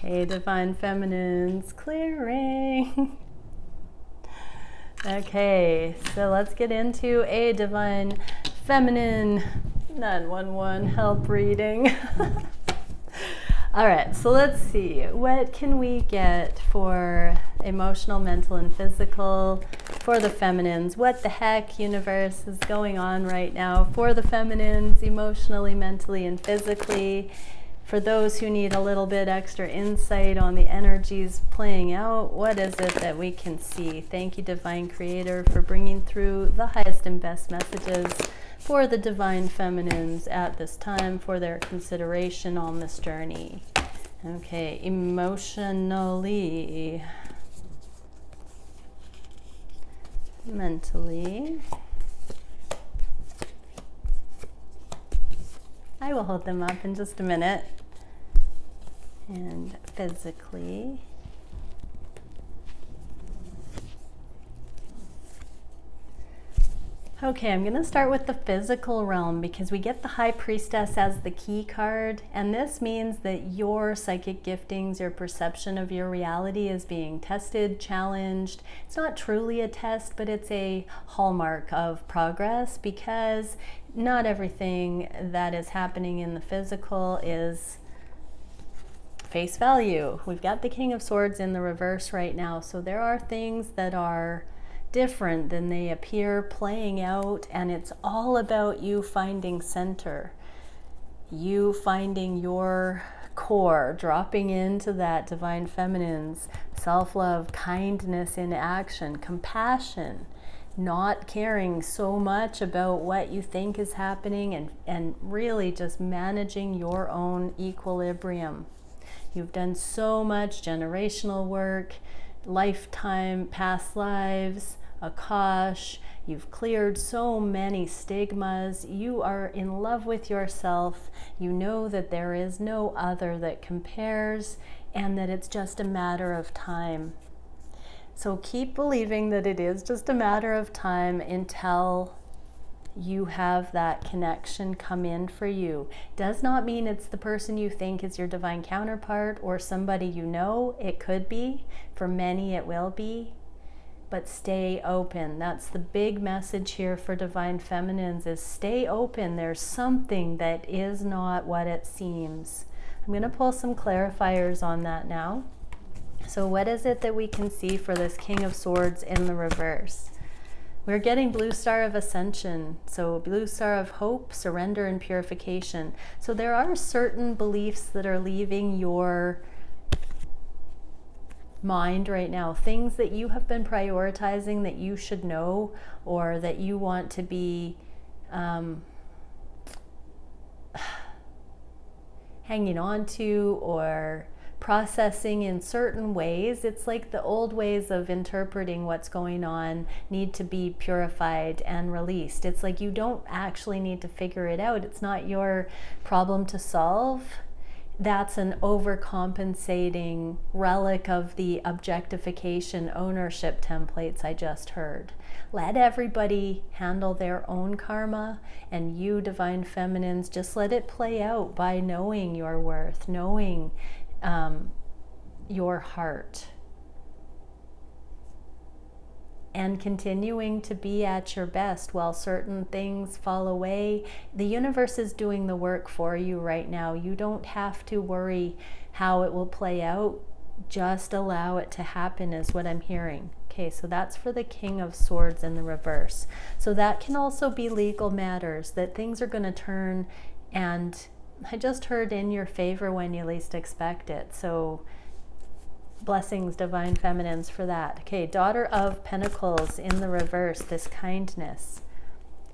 Okay, Divine Feminines, clearing. Okay, so let's get into a Divine Feminine 911 help reading. All right, so let's see. What can we get for emotional, mental, and physical for the feminines? What the heck, universe, is going on right now for the feminines, emotionally, mentally, and physically? For those who need a little bit extra insight on the energies playing out, what is it that we can see? Thank you, Divine Creator, for bringing through the highest and best messages for the Divine Feminines at this time for their consideration on this journey. Okay, emotionally, mentally. I will hold them up in just a minute. And physically. Okay, I'm going to start with the physical realm because we get the High Priestess as the key card, and this means that your psychic giftings, your perception of your reality is being tested, challenged. It's not truly a test, but it's a hallmark of progress because not everything that is happening in the physical is face value. We've got the King of Swords in the reverse right now, so there are things that are different than they appear playing out, and it's all about you finding center, you finding your core, dropping into that Divine Feminine's self-love, kindness in action, compassion, not caring so much about what you think is happening, and really just managing your own equilibrium. You've done so much generational work, lifetime, past lives, Akash. You've cleared so many stigmas. You are in love with yourself. You know that there is no other that compares and that it's just a matter of time. So keep believing that it is just a matter of time until you have that connection come in for you. Does not mean it's the person you think is your divine counterpart or somebody you know. It could be. For many it will be. But stay open. That's the big message here for Divine Feminines, is stay open. There's something that is not what it seems. I'm going to pull some clarifiers on that now. So what is it that we can see for this King of Swords in the reverse? We're getting Blue Star of Ascension, so Blue Star of Hope, Surrender, and Purification. So there are certain beliefs that are leaving your mind right now, things that you have been prioritizing that you should know or that you want to be hanging on to or processing in certain ways. It's like the old ways of interpreting what's going on need to be purified and released. It's like you don't actually need to figure it out. It's not your problem to solve. That's an overcompensating relic of the objectification ownership templates I just heard. Let everybody handle their own karma, and you, Divine Feminines, just let it play out by knowing your worth, knowing your heart, and continuing to be at your best while certain things fall away. The universe is doing the work for you right now. You don't have to worry how it will play out. Just allow it to happen is what I'm hearing. Okay, so that's for the King of Swords in the reverse. So that can also be legal matters, that things are going to turn, and I just heard in your favor when you least expect it. So blessings, Divine Feminines, for that. Okay, Daughter of Pentacles in the reverse, this kindness.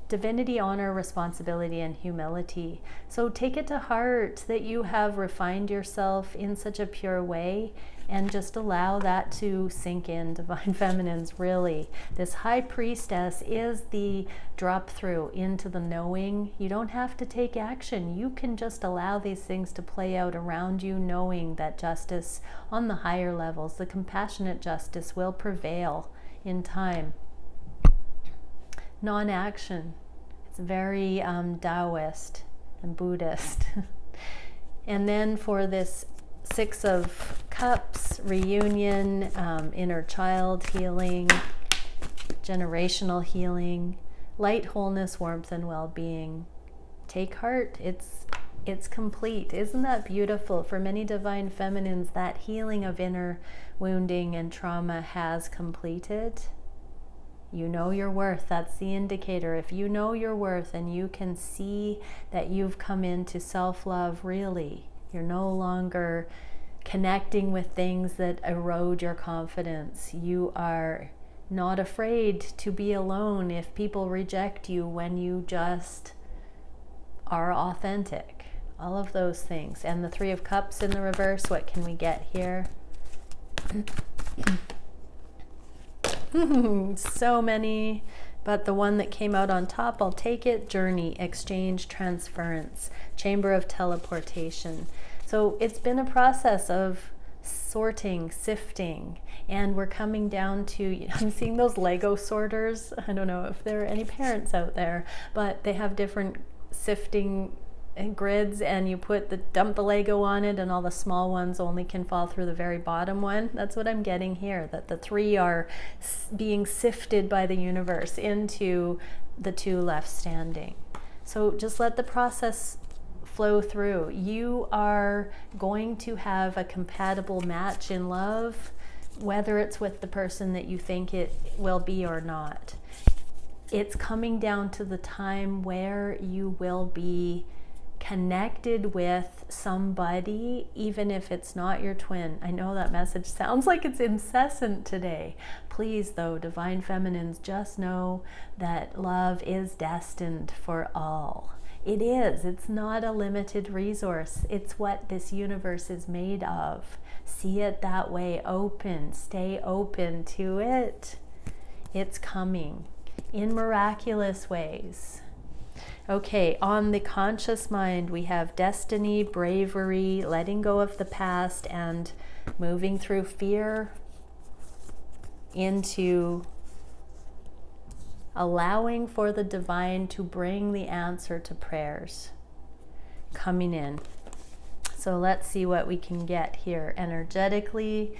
Divinity, honor, responsibility, and humility. So take it to heart that you have refined yourself in such a pure way, and just allow that to sink in, Divine Feminines, really. This High Priestess is the drop through into the knowing. You don't have to take action. You can just allow these things to play out around you, knowing that justice on the higher levels, the compassionate justice, will prevail in time. Non-action. It's very Taoist and Buddhist. And then for this Six of Cups, reunion, inner child healing, generational healing, light, wholeness, warmth, and well-being. Take heart. It's complete. Isn't that beautiful? For many divine feminines, that healing of inner wounding and trauma has completed. You know your worth. That's the indicator. If you know your worth and you can see that you've come into self-love, really, you're no longer connecting with things that erode your confidence. You are not afraid to be alone if people reject you when you just are authentic. All of those things. And the Three of Cups in the reverse, what can we get here? So many, but the one that came out on top, I'll take it. Journey, exchange, transference, chamber of teleportation. So it's been a process of sorting, sifting, and we're coming down to, I'm seeing those Lego sorters. I don't know if there are any parents out there, but they have different sifting grids, and you dump the Lego on it, and all the small ones only can fall through the very bottom one. That's what I'm getting here, that the three are being sifted by the universe into the two left standing. So just let the process flow through. You are going to have a compatible match in love, whether it's with the person that you think it will be or not. It's coming down to the time where you will be connected with somebody, even if it's not your twin. I know that message sounds like it's incessant today. Please, though, divine feminines, just know that love is destined for all. It is. It's not a limited resource. It's what this universe is made of. See it that way. Open. Stay open to it. It's coming in miraculous ways. Okay, on the conscious mind, we have destiny, bravery, letting go of the past, and moving through fear into allowing for the divine to bring the answer to prayers coming in. So let's see what we can get here energetically.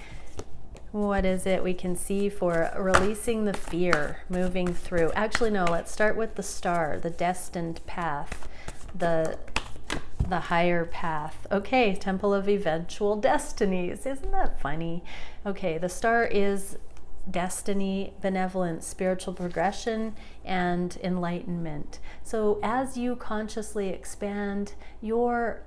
What is it we can see for releasing the fear, moving through? Actually, no, let's start with the star, the destined path, the higher path. Okay, Temple of Eventual Destinies. Isn't that funny? Okay, the star is destiny, benevolence, spiritual progression, and enlightenment. So as you consciously expand, your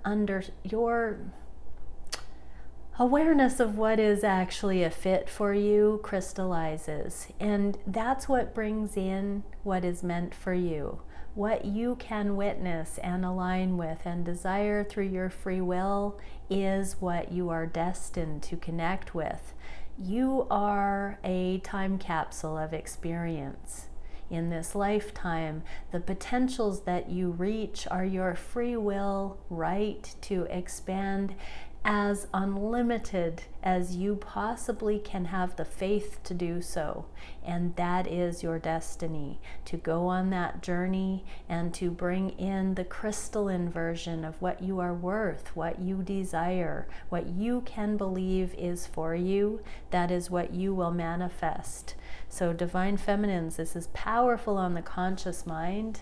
awareness of what is actually a fit for you crystallizes, and that's what brings in what is meant for you, what you can witness and align with and desire through your free will is what you are destined to connect with. You are a time capsule of experience. In this lifetime, the potentials that you reach are your free will right to expand as unlimited as you possibly can have the faith to do so. And that is your destiny, to go on that journey and to bring in the crystalline version of what you are worth, what you desire, what you can believe is for you. That is what you will manifest. So divine feminines, this is powerful on the conscious mind.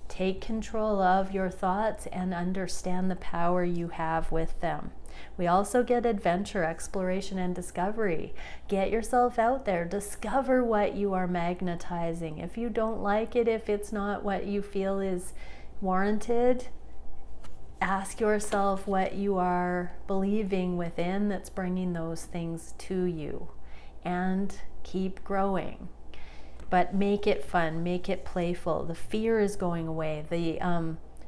Take control of your thoughts and understand the power you have with them. We also get adventure, exploration, and discovery. Get yourself out there. Discover what you are magnetizing. If you don't like it, if it's not what you feel is warranted, ask yourself what you are believing within that's bringing those things to you. And keep growing. But make it fun, make it playful. The fear is going away. The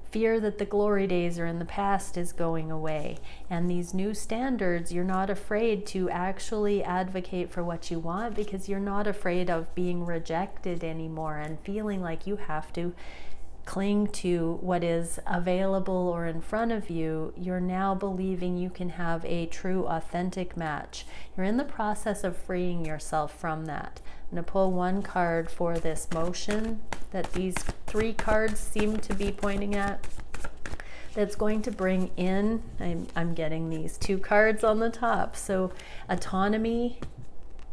fear that the glory days are in the past is going away. And these new standards, you're not afraid to actually advocate for what you want, because you're not afraid of being rejected anymore and feeling like you have to cling to what is available or in front of you. You're now believing you can have a true, authentic match. You're in the process of freeing yourself from that. I'm going to pull one card for this motion that these three cards seem to be pointing at. that's going to bring in, I'm getting these 2 cards on the top. So autonomy,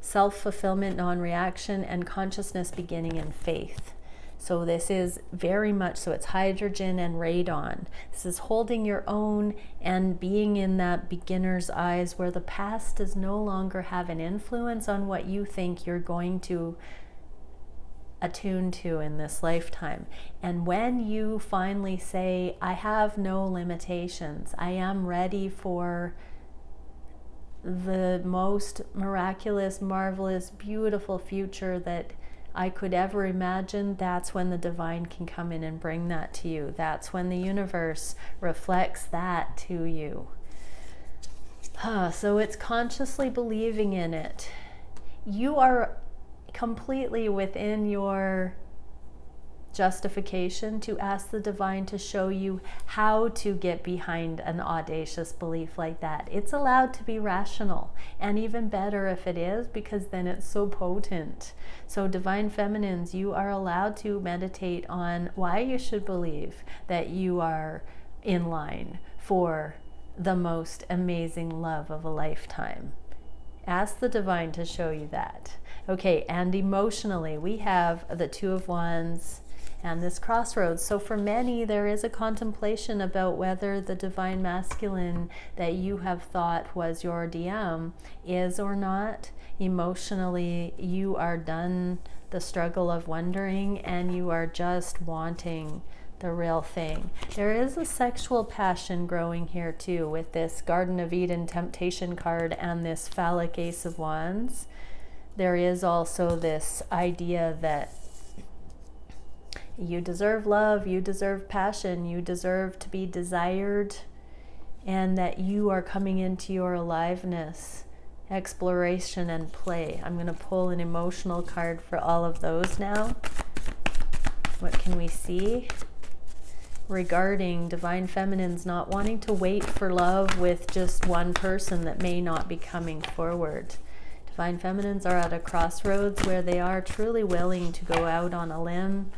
self-fulfillment, non-reaction, and consciousness beginning in faith. So this is very much, so it's hydrogen and radon. This is holding your own and being in that beginner's eyes where the past does no longer have an influence on what you think you're going to attune to in this lifetime. And when you finally say, I have no limitations, I am ready for the most miraculous, marvelous, beautiful future that I could ever imagine, that's when the divine can come in and bring that to you. That's when the universe reflects that to you. So it's consciously believing in it. You are completely within your justification to ask the divine to show you how to get behind an audacious belief like that. It's allowed to be rational, and even better if it is, because then it's so potent. So divine feminines, you are allowed to meditate on why you should believe that you are in line for the most amazing love of a lifetime. Ask the divine to show you that. Okay, and emotionally, we have the 2 of Wands and this crossroads. So for many, there is a contemplation about whether the divine masculine that you have thought was your DM is or not. Emotionally, you are done the struggle of wondering, and you are just wanting the real thing. There is a sexual passion growing here too, with this Garden of Eden temptation card and this phallic Ace of Wands. There is also this idea that you deserve love, you deserve passion, you deserve to be desired, and that you are coming into your aliveness, exploration, and play. I'm going to pull an emotional card for all of those now. What can we see regarding divine feminines not wanting to wait for love with just one person that may not be coming forward? Divine feminines are at a crossroads where they are truly willing to go out on a limb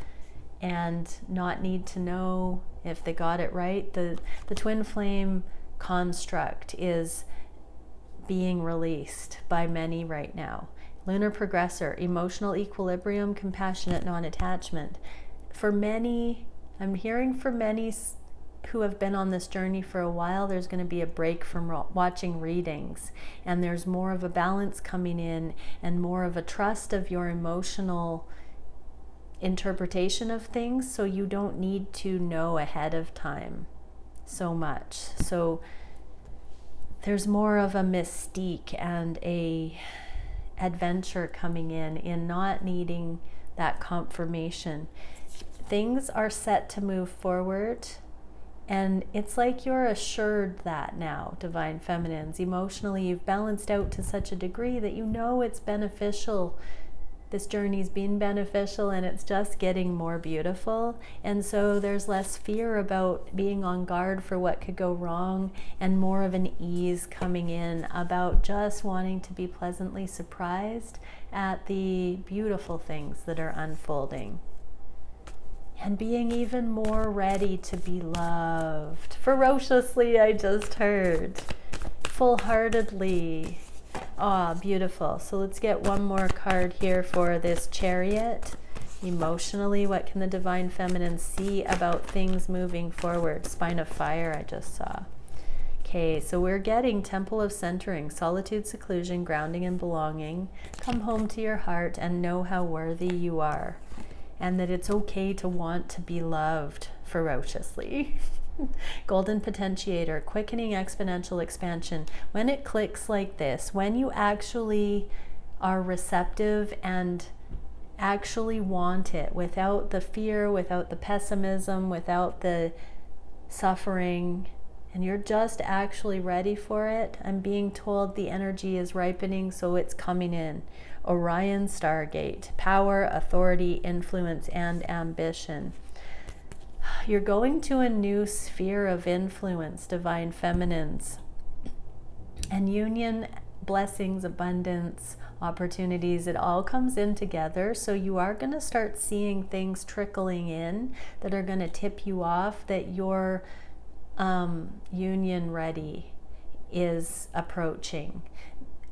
and not need to know if they got it right. The twin flame construct is being released by many right now. Lunar progressor, emotional equilibrium, compassionate non-attachment. For many, I'm hearing for many who have been on this journey for a while, there's going to be a break from watching readings, and there's more of a balance coming in and more of a trust of your emotional interpretation of things, so you don't need to know ahead of time so much. So there's more of a mystique and a adventure coming in not needing that confirmation. Things are set to move forward, and it's like you're assured that now, divine feminines. Emotionally, you've balanced out to such a degree that you know it's beneficial. This journey's been beneficial, and it's just getting more beautiful. And so there's less fear about being on guard for what could go wrong, and more of an ease coming in about just wanting to be pleasantly surprised at the beautiful things that are unfolding. And being even more ready to be loved. Ferociously, I just heard. Full-heartedly. Ah, beautiful. So let's get one more card here for this Chariot. Emotionally, what can the divine feminine see about things moving forward? Spine of Fire, I just saw. Okay, so we're getting Temple of Centering, solitude, seclusion, grounding, and belonging. Come home to your heart and know how worthy you are, and that it's okay to want to be loved ferociously. Golden Potentiator, quickening exponential expansion. When it clicks like this, when you actually are receptive and actually want it without the fear, without the pessimism, without the suffering, and you're just actually ready for it, I'm being told the energy is ripening, so it's coming in. Orion Stargate, power, authority, influence, and ambition. You're going to a new sphere of influence, divine feminines. And union, blessings, abundance, opportunities, it all comes in together. So you are going to start seeing things trickling in that are going to tip you off that you're union ready is approaching.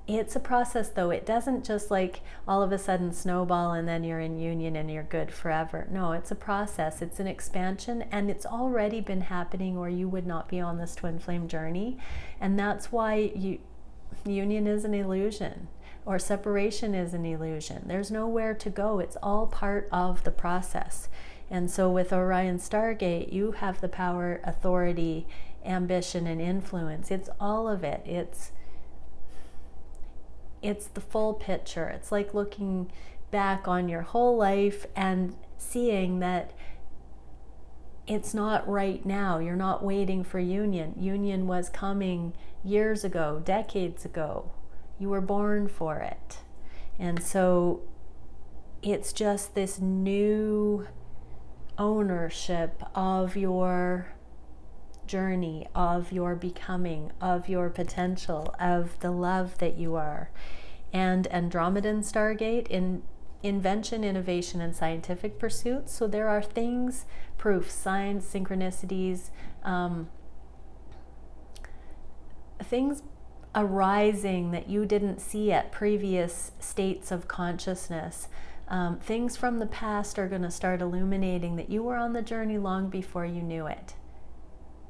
It's a process though. It doesn't just like all of a sudden snowball and then you're in union and you're good forever. No, it's a process. It's an expansion, and it's already been happening or you would not be on this twin flame journey. And that's why union is an illusion, or separation is an illusion. There's nowhere to go. It's all part of the process. And so with Orion Stargate, you have the power, authority, ambition, and influence. It's all of it. It's the full picture. It's like looking back on your whole life and seeing that it's not right now. You're not waiting for union. Union was coming years ago, decades ago. You were born for it. And so it's just this new ownership of your journey, of your becoming, of your potential, of the love that you are. And Andromedan Stargate in invention, innovation, and scientific pursuits. So there are things, proofs, signs, synchronicities, things arising that you didn't see at previous states of consciousness. Things from the past are going to start illuminating that you were on the journey long before you knew it.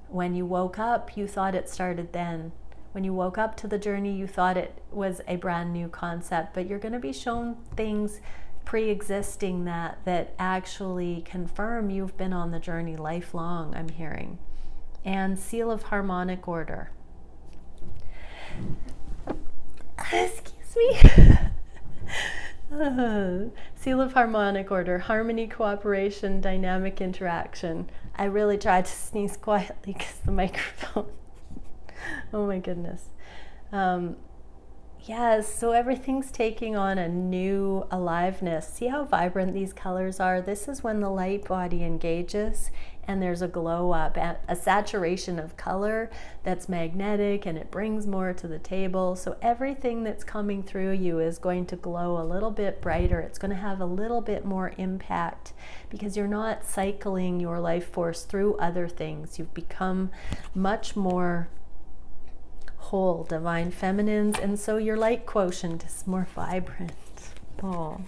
When you woke up, you thought it started then. When you woke up to the journey, you thought it was a brand new concept, but you're going to be shown things pre-existing that actually confirm you've been on the journey lifelong, I'm hearing. And seal of harmonic order. Excuse me. Seal of harmonic order, harmony, cooperation, dynamic interaction. I really tried to sneeze quietly because the microphone. Oh my goodness. Yes, so everything's taking on a new aliveness. See how vibrant these colors are? This is when the light body engages and there's a glow up, a saturation of color that's magnetic, and it brings more to the table. So everything that's coming through you is going to glow a little bit brighter. It's going to have a little bit more impact because you're not cycling your life force through other things. You've become much more whole, divine feminines, and so your light quotient is more vibrant. Oh,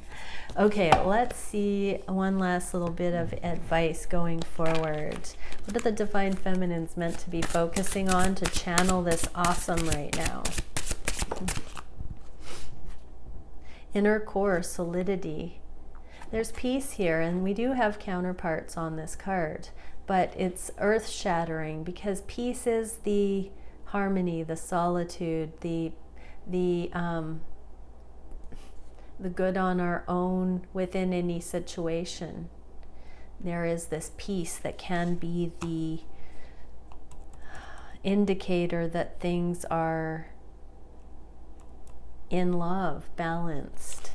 okay, let's see one last little bit of advice going forward. What are the divine feminines meant to be focusing on to channel this awesome right now? Inner core, solidity. There's peace here, and we do have counterparts on this card, but it's earth-shattering because peace is the harmony, the solitude, the good on our own within any situation. There is this peace that can be the indicator that things are in love, balanced.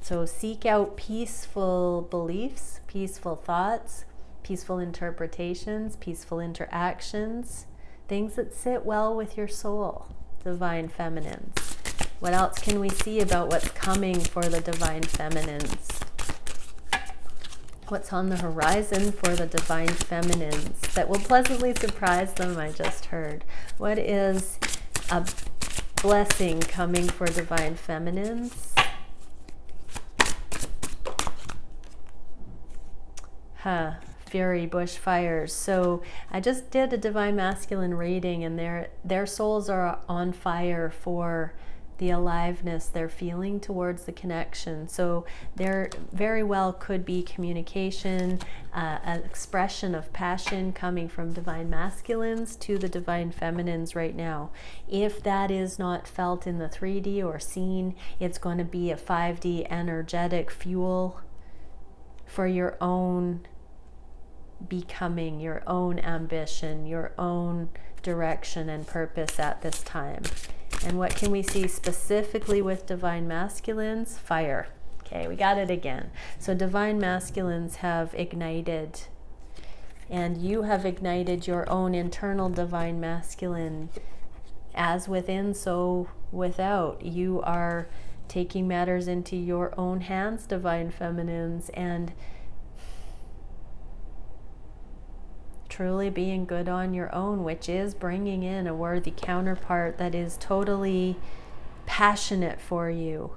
So seek out peaceful beliefs, peaceful thoughts, peaceful interpretations, peaceful interactions, things that sit well with your soul, divine feminines. What else can we see about what's coming for the divine feminines? What's on the horizon for the divine feminines that will pleasantly surprise them, I just heard. What is a blessing coming for divine feminines? Fury, bushfires. So I just did a divine masculine reading, and their souls are on fire for the aliveness they're feeling towards the connection. So there very well could be communication, an expression of passion coming from divine masculines to the divine feminines right now. If that is not felt in the 3D or seen, it's going to be a 5D energetic fuel for your own becoming, your own ambition, your own direction and purpose at this time. And what can we see specifically with divine masculines? Fire. Okay, we got it again. So divine masculines have ignited, and you have ignited your own internal divine masculine. As within, so without. You are taking matters into your own hands, divine feminines, and truly being good on your own, which is bringing in a worthy counterpart that is totally passionate for you,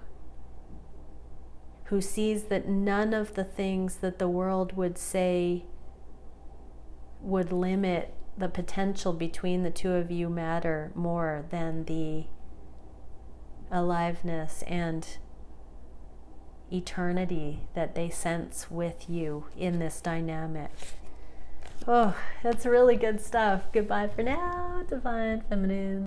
who sees that none of the things that the world would say would limit the potential between the two of you matter more than the aliveness and eternity that they sense with you in this dynamic. Oh, that's really good stuff. Goodbye for now, Divine Feminine.